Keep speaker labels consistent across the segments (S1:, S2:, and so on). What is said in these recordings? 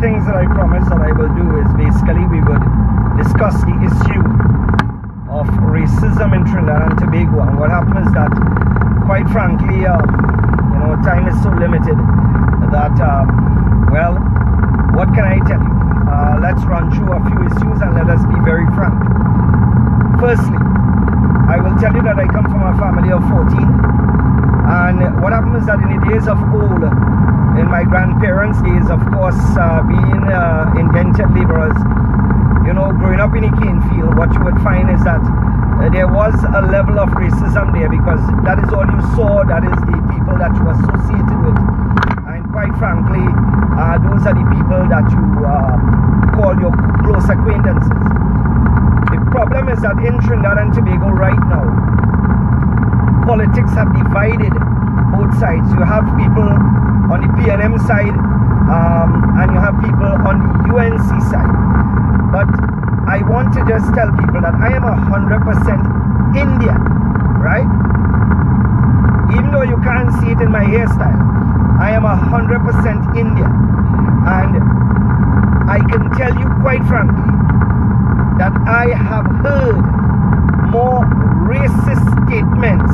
S1: things that I promised that I will do is basically we would discuss the issue of racism in Trinidad and Tobago. And what happened is that, quite frankly, time is so limited that, well, what can I tell you? Let's run through a few issues and let us be very frank. Firstly, I will tell you that I come from a family of 14, and what happened is that in the days of old, in my grandparents' days, of course, being indentured laborers, growing up in a cane field, what you would find is that there was a level of racism there, because that is all you saw, that is the people that you associated with, and quite frankly, those are the people that you call your close acquaintances. The problem is that in Trinidad and Tobago right now, politics have divided both sides. You have people on the PNM side, and you have people on the UNC side. But I want to just tell people that I am 100% Indian, right? Even though you can't see it in my hairstyle, I am 100% Indian. And I can tell you quite frankly that I have heard more racist statements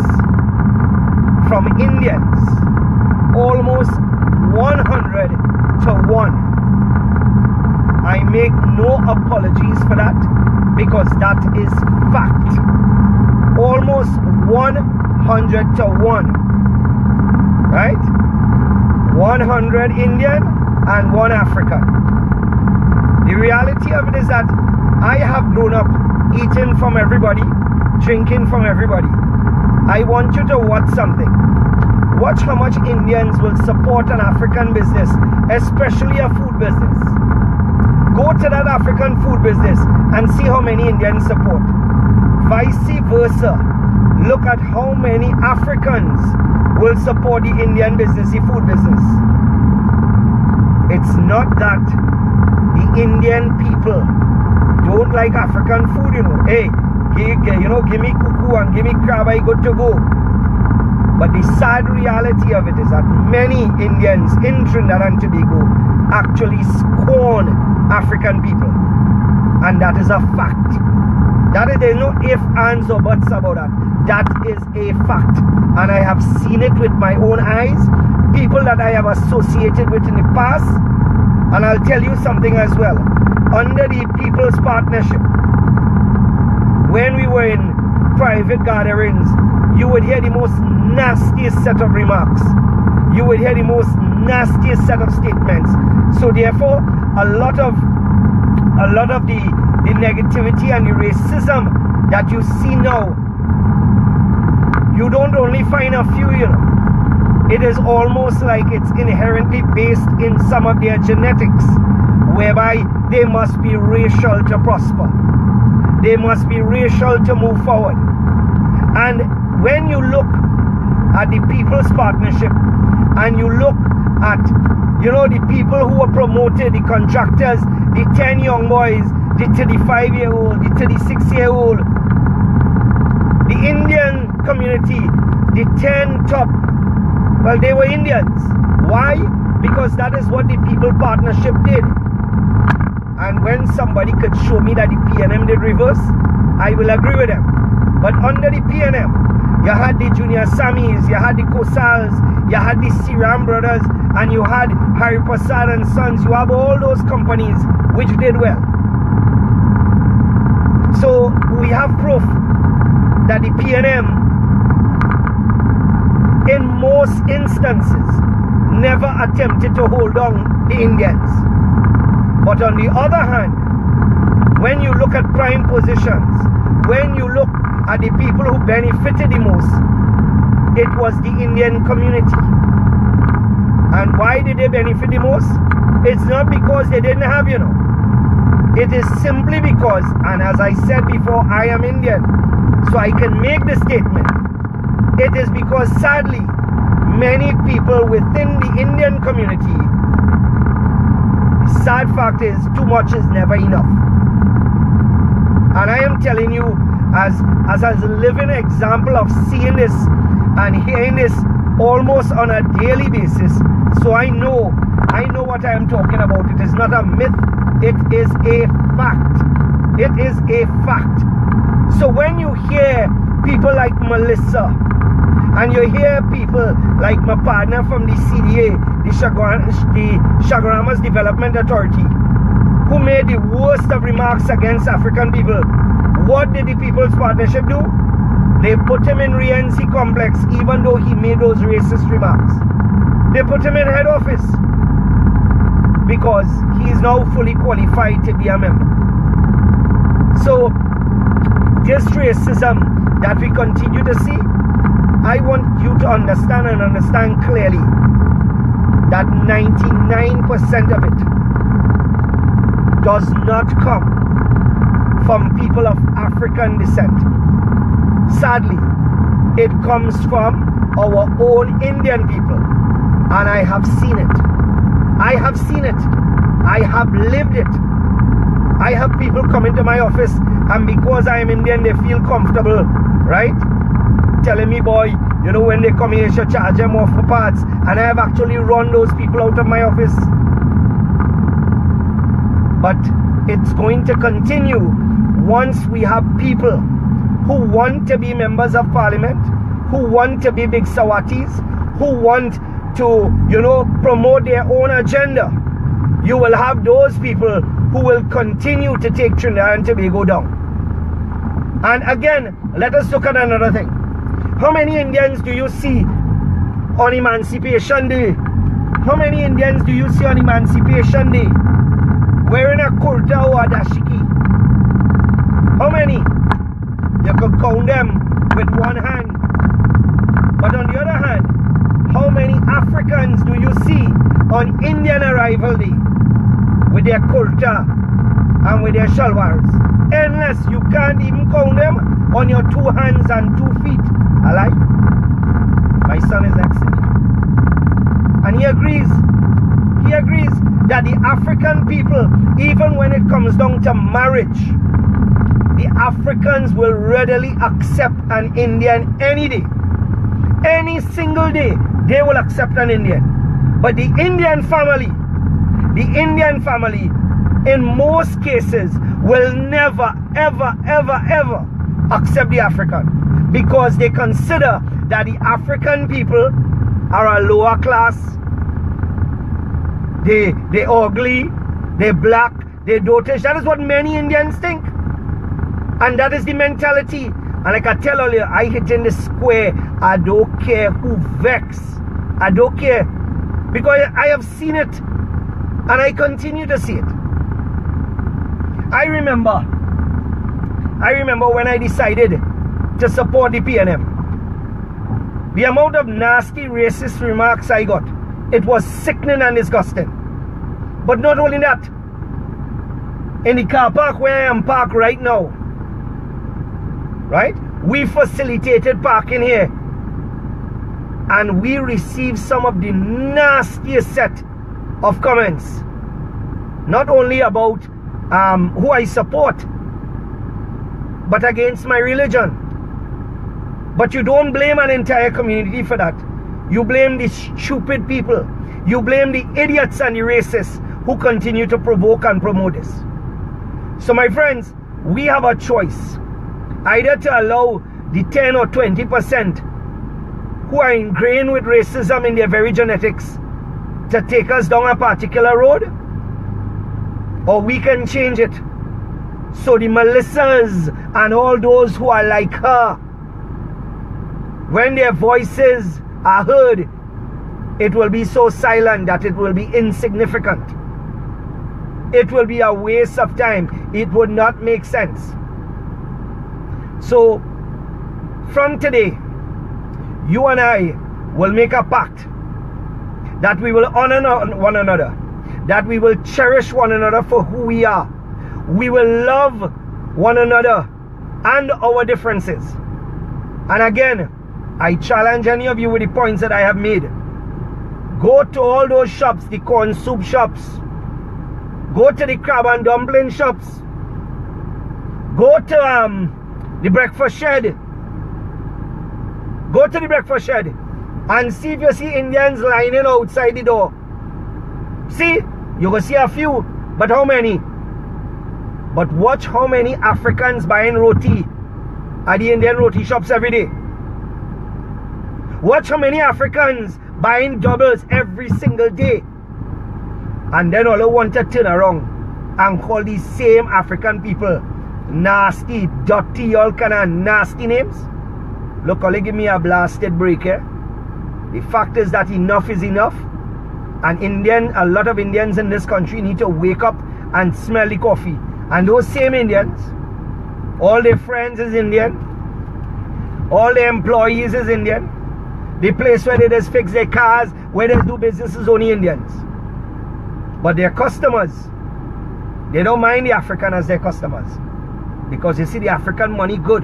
S1: from Indians, almost 100 to 1. I make no apologies for that, because that is fact. Almost 100 to 1, right? 100 Indian and 1 African. The reality of it is that I have grown up eating from everybody, drinking from everybody. I want you to watch something. Watch how much Indians will support an African business, especially a food business. Go to that African food business and see how many Indians support. Vice versa. Look at how many Africans will support the Indian business, the food business. It's not that the Indian people don't like African food, Hey, give me cuckoo and give me crab, I good to go. But the sad reality of it is that many Indians in Trinidad and Tobago actually scorn African people. And that is a fact. There's no ifs, ands or buts about that. That is a fact. And I have seen it with my own eyes. People that I have associated with in the past. And I'll tell you something as well. Under the People's Partnership, when we were in private gatherings, you would hear the most nastiest set of remarks. You would hear the most nastiest set of statements. So therefore, a lot of the negativity and the racism that you see now, you don't only find a few, It is almost like it's inherently based in some of their genetics, whereby they must be racial to prosper. They must be racial to move forward. And when you look at the People's Partnership, and you look at, the people who were promoted, the contractors, the 10 young boys, the 35-year-old, the 36-year-old, the Indian community, the 10 top, well, they were Indians. Why? Because that is what the People Partnership did. And when somebody could show me that the PNM did reverse, I will agree with them. But under the PNM, you had the Junior Sammys, you had the Kosals, you had the Siram Brothers, and you had Harry Prasad and Sons. You have all those companies which did well. So we have proof that the PNM, in most instances, never attempted to hold on the Indians. But on the other hand, when you look at prime positions, when you look at the people who benefited the most, it was the Indian community. And why did they benefit the most? It's not because they didn't have, It is simply because, and as I said before, I am Indian, so I can make the statement. It is because, sadly, many people within the Indian community, the sad fact is, too much is never enough. And I am telling you, as a living example of seeing this and hearing this almost on a daily basis, so I know what what I am talking about. It is not a myth. It is a fact. It is a fact. So when you hear people like Melissa, and you hear people like my partner from the CDA, the Chaguaramas Development Authority, who made the worst of remarks against African people, what did the People's Partnership do? They put him in Rienzi complex even though he made those racist remarks. They put him in head office because he is now fully qualified to be a member. So this racism that we continue to see, I want you to understand and understand clearly that 99% of it does not come from people of African descent. Sadly, it comes from our own Indian people. And I have seen it. I have seen it. I have lived it. I have people come into my office, and because I am Indian, they feel comfortable, right? Telling me, boy, you know, when they come here, you should charge them off for parts. And I have actually run those people out of my office. But it's going to continue once we have people who want to be members of parliament, who want to be big Sawatis, who want to, you know, promote their own agenda. You will have those people who will continue to take Trinidad and Tobago down. And again, let us look at another thing. How many Indians do you see on Emancipation Day? How many Indians do you see on Emancipation Day wearing a kurta or a dashiki? How many? You could count them with one hand. But on the other hand, how many Africans do you see on Indian Arrival Day with their kurta and with their shalwars? Endless. You can't even count them on your 2 hands and 2 feet. Alright? My son is next to me. And he agrees. He agrees that the African people, even when it comes down to marriage, the Africans will readily accept an Indian any day. Any single day, they will accept an Indian. But the Indian family, in most cases, will never, ever, ever, ever accept the African, because they consider that the African people are a lower class. They ugly, they black, they dotish. That is what many Indians think. And that is the mentality. And like I tell earlier, I hit in the square. I don't care who vex. I don't care. Because I have seen it. And I continue to see it. I remember when I decided to support the PNM. The amount of nasty racist remarks I got, it was sickening and disgusting. But not only that, in the car park where I am parked right now, right, we facilitated parking here, and we received some of the nastiest set of comments, not only about who I support, but against my religion. But you don't blame an entire community for that. You blame the stupid people. You blame the idiots and the racists who continue to provoke and promote this. So my friends, we have a choice. Either to allow the 10 or 20% who are ingrained with racism in their very genetics to take us down a particular road, or we can change it. So the Melissas and all those who are like her, when their voices are heard, it will be so silent that it will be insignificant. It will be a waste of time. It would not make sense. So, from today, you and I will make a pact that we will honor one another, that we will cherish one another for who we are. We will love one another and our differences. And again, I challenge any of you with the points that I have made. Go to all those shops, the corn soup shops. Go to the crab and dumpling shops. Go to the breakfast shed. Go to the breakfast shed and see if you see Indians lining outside the door. See, you go see a few, but how many? But watch how many Africans buying roti at the Indian roti shops every day. Watch how many Africans buying doubles every single day. And then all they want to turn around and call these same African people nasty, dirty, all kind of nasty names. Look, all they give me a blasted break here. The fact is that enough is enough. And a lot of Indians in this country need to wake up and smell the coffee. And those same Indians, all their friends is Indian, all their employees is Indian. The place where they just fix their cars, where they do business is only Indians. But their customers, they don't mind the African as their customers. Because you see the African money good.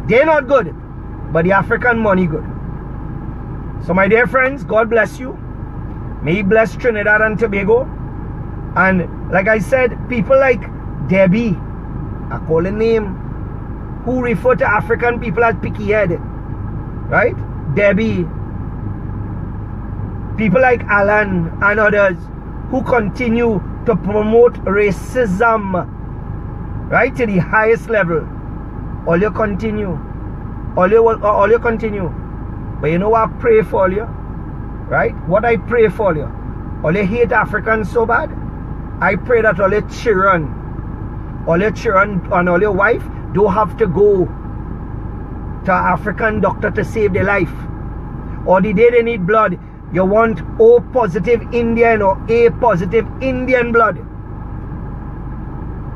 S1: They're not good, but the African money good. So my dear friends, God bless you. May He bless Trinidad and Tobago. And like I said, people like Debbie, I call a name, who refer to African people as picky head. Right? Debbie. People like Alan and others who continue to promote racism, right, to the highest level. All you continue. All you continue. But you know what I pray for you? Right? What I pray for you? All you hate Africans so bad? I pray that all your children and all your wife don't have to go to an African doctor to save their life. Or the day they need blood, you want O positive Indian or A positive Indian blood.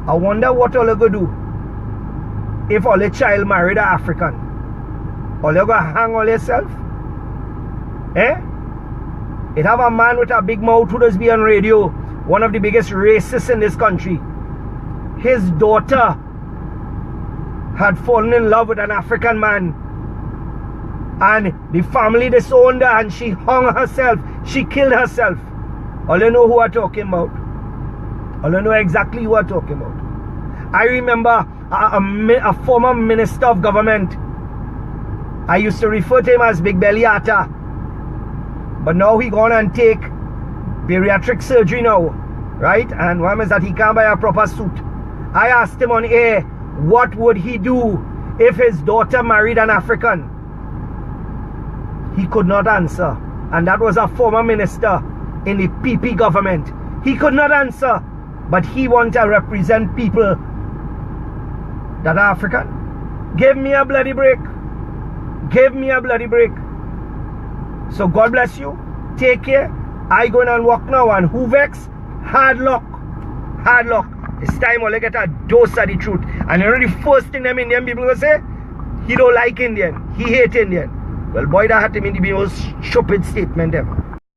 S1: I wonder what all you gonna do if all your child married an African. All you gonna hang all yourself? Eh? It have a man with a big mouth who does be on radio, one of the biggest racists in this country. His daughter had fallen in love with an African man, and the family disowned her and she hung herself. She killed herself. All you know who I'm talking about. All you know exactly who I'm talking about. I remember a former minister of government. I used to refer to him as Big Belly Atta. But now he gone and take bariatric surgery now. Right? And one is that he can't buy a proper suit. I asked him on air, what would he do if his daughter married an African? He could not answer. And that was a former minister in the PP government. He could not answer. But he wanted to represent people that are African. Give me a bloody break. Give me a bloody break. So God bless you. Take care. I going and walk now, and who vex? Hard luck. Hard luck. It's time I'll get a dose of the truth. And you know the first thing them Indian people will say? He don't like Indian. He hate Indian. Well, boy, that had to be the most stupid statement ever.